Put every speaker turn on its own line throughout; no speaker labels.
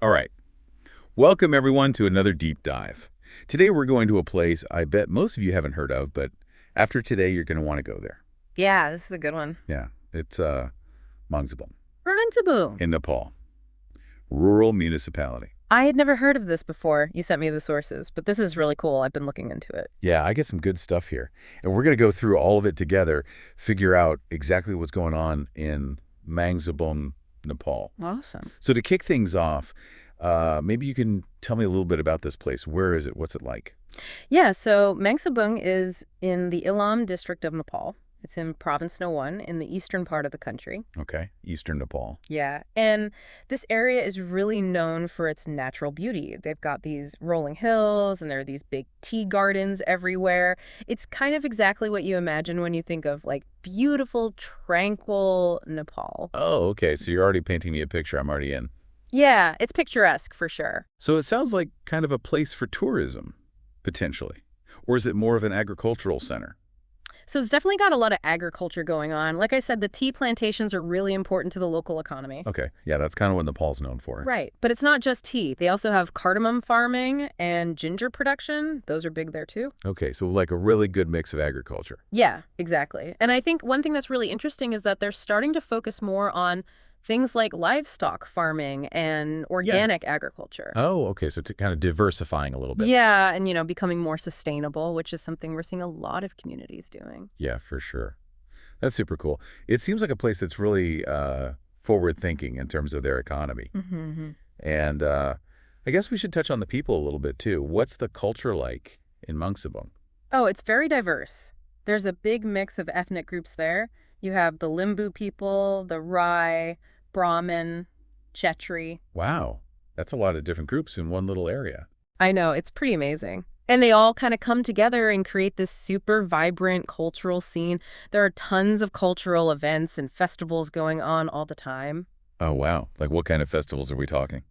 All right. Welcome, everyone, to another deep dive. Today, we're going to a place I bet most of you haven't heard of, but after today, you're going to want to go there.
Yeah, this is a good one.
Yeah, it's Mangsebung
Mangsebung.
in Nepal, rural municipality.
I had never heard of this before. You sent me the sources, but this is really cool. I've been looking into it.
Yeah, I get some good stuff here. And we're going to go through all of it together, figure out exactly what's going on in Mangsebung, Nepal.
Awesome.
So to kick things off, maybe you can tell me a little bit about this place. Where is it? What's it like?
Yeah, so Mangsebung is in the Ilam district of Nepal. It's in Province No. 1 in the eastern part of the country.
Okay, Eastern Nepal.
Yeah, and this area is really known for its natural beauty. They've got these rolling hills and there are these big tea gardens everywhere. It's kind of exactly what you imagine when you think of like beautiful, tranquil Nepal.
Oh, okay. So you're already painting me a picture. I'm already in.
Yeah, it's picturesque for sure.
So it sounds like kind of a place for tourism, potentially. Or is it more of an agricultural center?
So it's definitely got a lot of agriculture going on. Like I said, the tea plantations are really important to the local economy.
Okay, yeah, that's kind of what Nepal's known for.
Right. But it's not just tea. They also have cardamom farming and ginger production. Those are big there too.
Okay, so like a really good mix of agriculture.
Yeah, exactly. And I think one thing that's really interesting is that they're starting to focus more on things like livestock farming and
Yeah.
organic agriculture.
Oh, okay, so kind of diversifying a little bit.
Yeah, and becoming more sustainable, which is something we're seeing a lot of communities doing.
Yeah, for sure. That's super cool. It seems like a place that's really forward-thinking in terms of their economy.
Mm-hmm.
And I guess we should touch on the people a little bit, too. What's the culture like in Mangsebung?
Oh, it's very diverse. There's a big mix of ethnic groups there. You have the Limbu people, the Rai, Brahmin, Chetri.
Wow, that's a lot of different groups in one little area.
I know, it's pretty amazing. And they all kind of come together and create this super vibrant cultural scene. There are tons of cultural events and festivals going on all the time.
Oh, wow. Like what kind of festivals are we talking?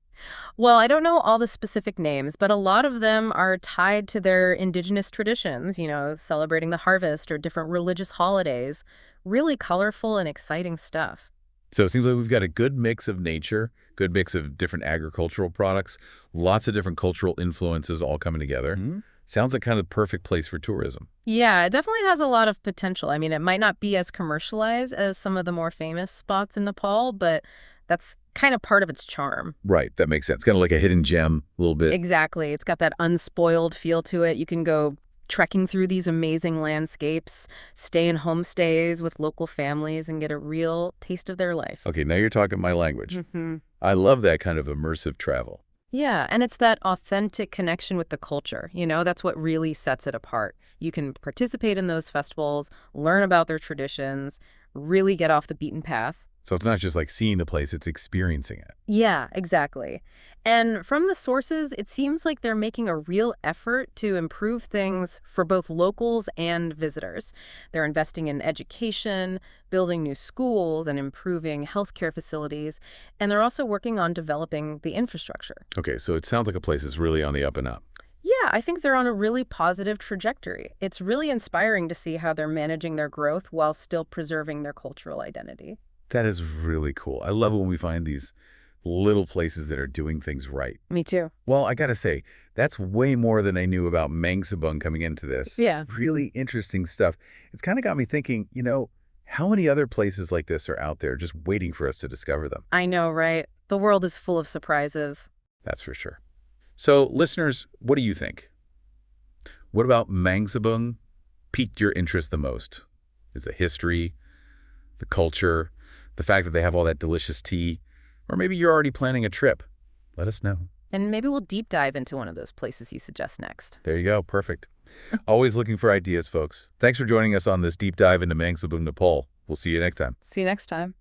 Well, I don't know all the specific names, but a lot of them are tied to their indigenous traditions, celebrating the harvest or different religious holidays. Really colorful and exciting stuff.
So it seems like we've got a good mix of nature, good mix of different agricultural products, lots of different cultural influences all coming together. Sounds like kind of the perfect place for tourism.
Yeah, it definitely has a lot of potential. I mean, it might not be as commercialized as some of the more famous spots in Nepal, but that's kind of part of its charm.
Right, that makes sense. Kind of like a hidden gem a little bit.
Exactly. It's got that unspoiled feel to it. You can go trekking through these amazing landscapes, stay in homestays with local families, and get a real taste of their life.
Okay, now you're talking my language.
Hmm.
I love that kind of immersive travel.
Yeah, and it's that authentic connection with the culture. That's what really sets it apart. You can participate in those festivals, learn about their traditions, really get off the beaten path.
So it's not just like seeing the place, it's experiencing it.
Yeah, exactly. And from the sources, it seems like they're making a real effort to improve things for both locals and visitors. They're investing in education, building new schools, and improving healthcare facilities. And they're also working on developing the infrastructure.
Okay, so it sounds like a place that's really on the up and up.
Yeah, I think they're on a really positive trajectory. It's really inspiring to see how they're managing their growth while still preserving their cultural identity.
That is really cool. I love it when we find these little places that are doing things right.
Me too.
Well, I got to say, that's way more than I knew about Mangsebung coming into this.
Yeah.
Really interesting stuff. It's kind of got me thinking, how many other places like this are out there just waiting for us to discover them?
I know, right? The world is full of surprises.
That's for sure. So, listeners, what do you think? What about Mangsebung piqued your interest the most? Is the history, the culture, the fact that they have all that delicious tea, or maybe you're already planning a trip? Let us know.
And maybe we'll deep dive into one of those places you suggest next.
There you go. Perfect. Always looking for ideas, folks. Thanks for joining us on this deep dive into Mangsebung, Nepal. We'll see you next time.
See you next time.